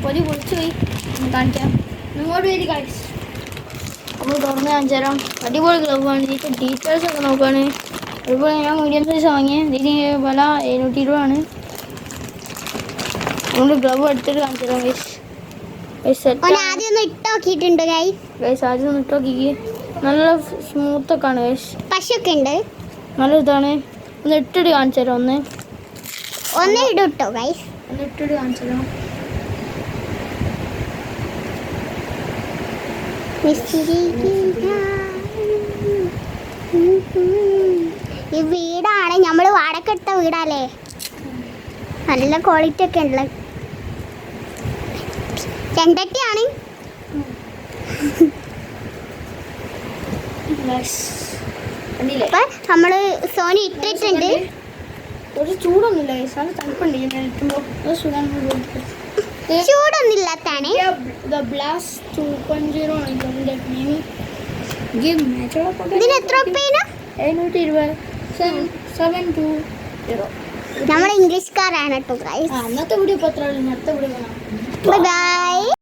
പൊടി പൊളിച്ചു പോയി കാണിക്കാം. ഇങ്ങോട്ട് വരി കാണിച്ചു നമ്മൾ തുറന്ന് കാണിച്ചു തരാം. അടിപൊളി ഗ്ലൗവാണ്. ഇതിൻ്റെ ഡീറ്റെയിൽസ് ഒക്കെ നോക്കുകയാണ്. അതുപോലെ ഞാൻ മീഡിയം സൈസ് വാങ്ങിയത്. ഇതിന് വില 720 നമ്മൾ ഗ്ലൗ എടുത്തിട്ട് കാണിച്ചു തരാം. ആദ്യം ഇട്ട് നോക്കിയിട്ടുണ്ട് ആദ്യം ഒന്ന് ഇട്ട് നോക്കി. നല്ല സ്മൂത്തൊക്കെ ആണ് പശയൊക്കെ ഉണ്ട്. നല്ല ഇതാണ്. ഒന്ന് ഇട്ടിട്ട് കാണിച്ചു തരാം. ഒന്ന് ഇട്ടോ ഒന്ന് ഇട്ടിട്ട് കാണിച്ചു തരാം. ഈ വീടാണ് നമ്മൾ വാടകെടുത്ത വീടല്ലേ. നല്ല ക്വാളിറ്റി ഒക്കെ ഉള്ള ചെണ്ടട്ടിയാണ്. നമ്മള് സോനി ഇട്ടിട്ടുണ്ട്. ഒരു ചൂടൊന്നുമില്ല. തണുപ്പുണ്ട്. ചൂടൊന്നുമില്ലാത്താണ്. ഇതിന് എത്ര ഉറുപ്പിയാണ്? 720. നമ്മൾ ഇംഗ്ലീഷുകാരാണ് കേട്ടോ. അന്നത്തെ വീഡിയോ പത്ര അടുത്ത വീഡിയോ കാണാം. ബൈ.